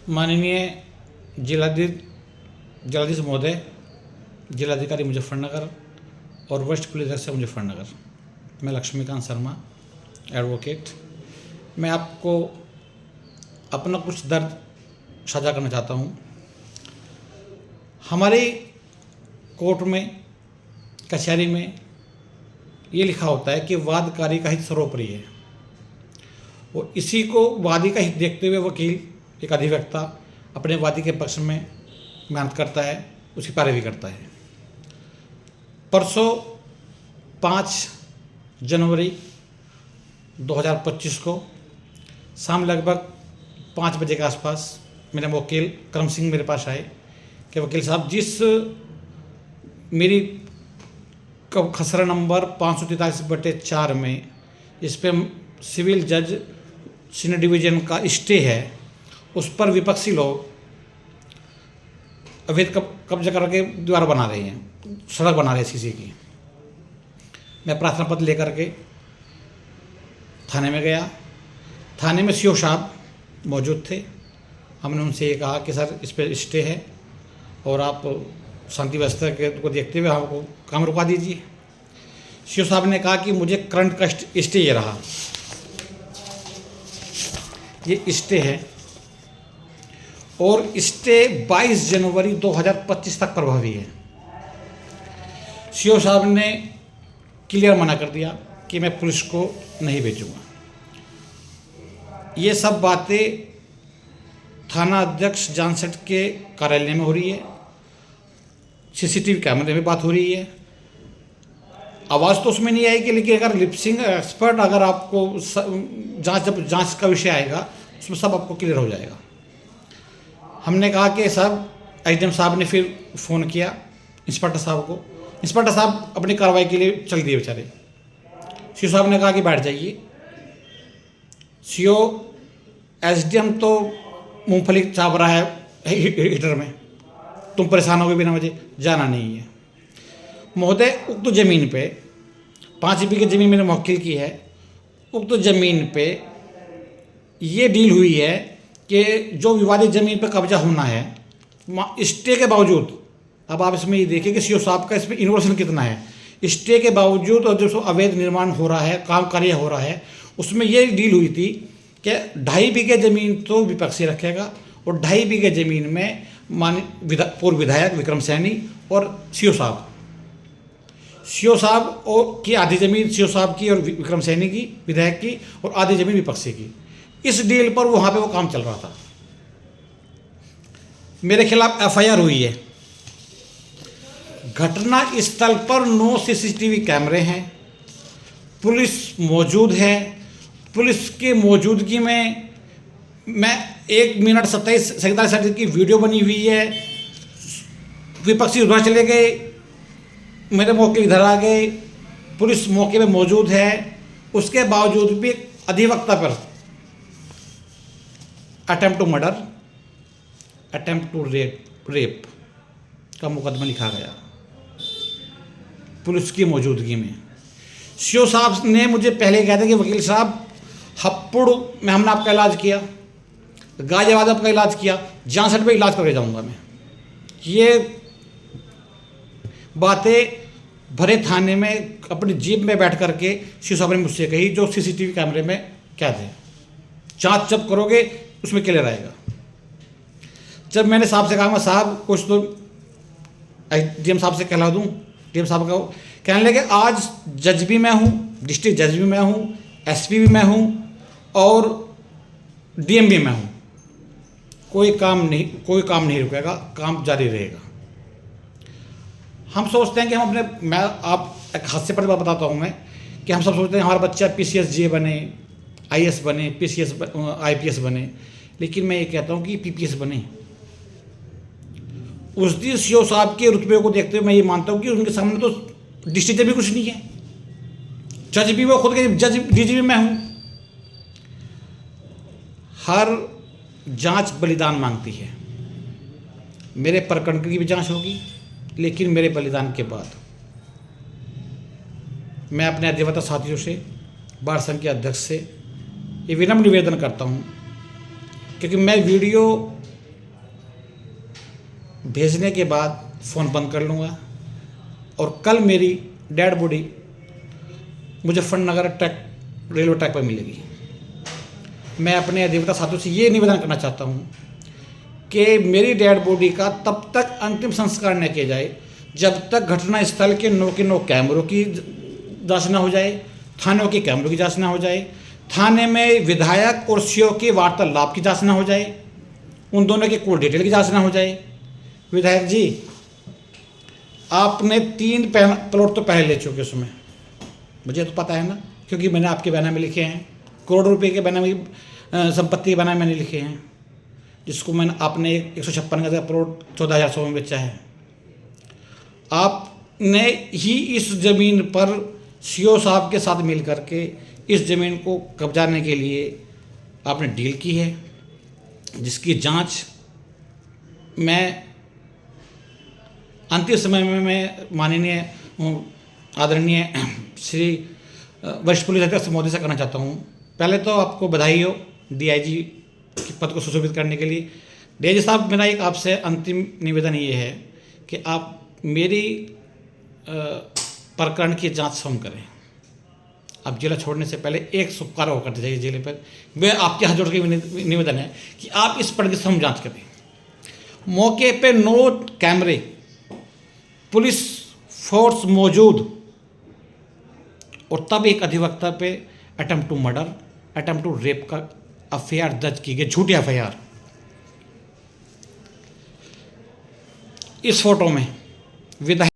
माननीय जिलाधीश महोदय, जिलाधिकारी मुजफ्फरनगर और वरिष्ठ पुलिस अधीक्षक मुजफ्फरनगर, मैं लक्ष्मीकांत शर्मा एडवोकेट। मैं आपको अपना कुछ दर्द साझा करना चाहता हूँ। हमारे कोर्ट में, कचहरी में ये लिखा होता है कि वादकारी का हित सर्वोपरि है, और इसी को वादी का हित देखते हुए वकील, एक अधिवक्ता, अपने वादी के पक्ष में मेहनत करता है, उसकी पैरवी करता है। परसों 5 जनवरी 2025 को शाम लगभग 5 बजे के आसपास मेरे वकील करम सिंह मेरे पास आए कि वकील साहब, जिस मेरी खसरा नंबर 543/4 में इस पर सिविल जज सीनियर डिवीज़न का स्टे है, उस पर विपक्षी लोग अवैध कब्जा करके दीवार बना रहे हैं, सड़क बना रहे हैं सीसी की। मैं प्रार्थना पत्र लेकर के थाने में गया। थाने में सीओ साहब मौजूद थे। हमने उनसे ये कहा कि सर, इस पर स्टे है और आप शांति व्यवस्था को देखते हुए हमको काम रुकवा दीजिए। सीओ साहब ने कहा कि मुझे करंट का स्टे ये रहा, ये स्टे है, और स्टे 22 जनवरी 2025 तक प्रभावी है। सीओ साहब ने क्लियर मना कर दिया कि मैं पुलिस को नहीं भेजूंगा। ये सब बातें थाना अध्यक्ष जानसेट के कार्यालय में हो रही है, सीसीटीवी कैमरे में बात हो रही है। आवाज़ तो उसमें नहीं आएगी, लेकिन अगर लिपसिंग एक्सपर्ट, अगर आपको जब जांच का विषय आएगा उसमें सब आपको क्लियर हो जाएगा। हमने कहा कि साहब, एसडीएम साहब ने फिर फ़ोन किया इंस्पेक्टर साहब को। इंस्पेक्टर साहब अपनी कार्रवाई के लिए चल दिए बेचारे। सीओ साहब ने कहा कि बैठ जाइए। सीओ, एसडीएम तो मूंगफली चाप रहा है हीटर में, तुम परेशान हो गए, बिना वजह जाना नहीं है। महोदय, उक्त ज़मीन पे 5 बीघे ज़मीन मेरे मुवक्किल की है। उक्त ज़मीन पे ये डील हुई है कि जो विवादित ज़मीन पर कब्जा होना है, स्टे के बावजूद, अब आप इसमें ये देखिए कि सीओ साहब का इसमें इन्वोल्यूशन कितना है। स्टे के बावजूद और जो अवैध निर्माण हो रहा है, काम कार्य हो रहा है, उसमें ये डील हुई थी कि 2.5 बीघे ज़मीन तो विपक्षी रखेगा और 2.5 बीघे ज़मीन में पूर्व विधायक विक्रम सैनी और सीओ साहब और की आधी ज़मीन सीओ साहब की और विक्रम सैनी की, विधायक की, और आधी ज़मीन विपक्षी की। इस डील पर वहाँ पे वो काम चल रहा था। मेरे खिलाफ एफआईआर हुई है। घटना स्थल पर 9 सीसीटीवी कैमरे हैं, पुलिस मौजूद है। पुलिस की मौजूदगी में मैं 1 मिनट 47 सेकंड की वीडियो बनी हुई है। विपक्षी उधर चले गए, मेरे मौके इधर आ गए, पुलिस मौके पे मौजूद है। उसके बावजूद भी अधिवक्ता पर attempt to murder, attempt to rape का मुकदमा लिखा गया पुलिस की मौजूदगी में। सीओ साहब ने मुझे पहले कहा था कि वकील साहब, हप्पुड़ में हमने आपका इलाज किया, गाजियाबाद आपका इलाज किया, जानसठ पे इलाज करके जाऊंगा मैं। ये बातें भरे थाने में अपनी जीप में बैठ करके सीओ साहब ने मुझसे कही, जो सीसीटीवी कैमरे में कैद है। जांच जब करोगे उसमें क्लियर आएगा। जब मैंने साहब से कहा, साहब कुछ तो डीएम साहब से कहला दूँ, डीएम साहब का कहने लगे, आज जज भी मैं हूँ, डिस्ट्रिक्ट जज भी मैं हूँ, एसपी भी मैं हूँ और डीएम भी मैं हूँ। कोई काम नहीं रुकेगा, काम जारी रहेगा। हम सोचते हैं कि हम अपने, आप एक हास्य पर बात बताता हूँ मैं, कि हम सब सोचते हैं हमारा बच्चा पीसीएस जे बने, आईएएस बने, पीसीएस आईपीएस बने, लेकिन मैं ये कहता हूँ कि पीपीएस बने। उस दिन सीओ साहब के रुतबे को देखते हुए मैं ये मानता हूँ कि उनके सामने तो डिस्ट्रिक्ट जज भी कुछ नहीं है, जज भी वो खुद के जज, डीजी भी मैं हूँ। हर जांच बलिदान मांगती है। मेरे प्रकरण की भी जांच होगी, लेकिन मेरे बलिदान के बाद मैं अपने अधिवक्ता साथियों से, बार संघ के अध्यक्ष से ये विनम्र निवेदन करता हूँ, क्योंकि मैं वीडियो भेजने के बाद फ़ोन बंद कर लूँगा और कल मेरी dead body Muzaffarnagar track railway track पर मिलेगी। मैं अपने अधिवक्ता साथियों से ये निवेदन करना चाहता हूँ कि मेरी डेड बॉडी का तब तक अंतिम संस्कार न किया जाए जब तक घटना स्थल के 9 के 9 कैमरों की जांच ना हो जाए, थानों के कैमरों की जांच ना हो जाए, थाने में विधायक और सीओ की वार्तालाप की जांच ना हो जाए, उन दोनों के कॉल डिटेल की जांच ना हो जाए। विधायक जी, आपने 3 प्लॉट तो पहले ले चुके उसमें, मुझे तो पता है ना, क्योंकि मैंने आपके बैनर में लिखे हैं, करोड़ों रुपए के बैनर में संपत्ति के बैनर मैंने लिखे हैं, जिसको मैंने आपने 156 गज का प्लॉट 14,100 में बेचा है। आपने ही इस ज़मीन पर सीओ साहब के साथ मिल करके इस ज़मीन को कब्जाने के लिए आपने डील की है, जिसकी जांच मैं अंतिम समय में मैं माननीय आदरणीय श्री वरिष्ठ पुलिस अधीक्षक महोदय से करना चाहता हूँ। पहले तो आपको बधाई हो डीआईजी के पद को सुशोभित करने के लिए। डीआईजी साहब, मेरा एक आपसे अंतिम निवेदन ये है कि आप मेरी प्रकरण की जांच स्वयं करें। आप जिला छोड़ने से पहले एक सुपकार होकर दीजिए जिले पर। मैं आपके हाथ जोड़ के निवेदन है कि आप इस पर की स्वयं जाँच करें। मौके पे 9 कैमरे, पुलिस फोर्स मौजूद, और तब एक अधिवक्ता पे attempt to murder, attempt to rape का एफआईआर दर्ज की गई, झूठी एफआईआर। इस फोटो में विधायक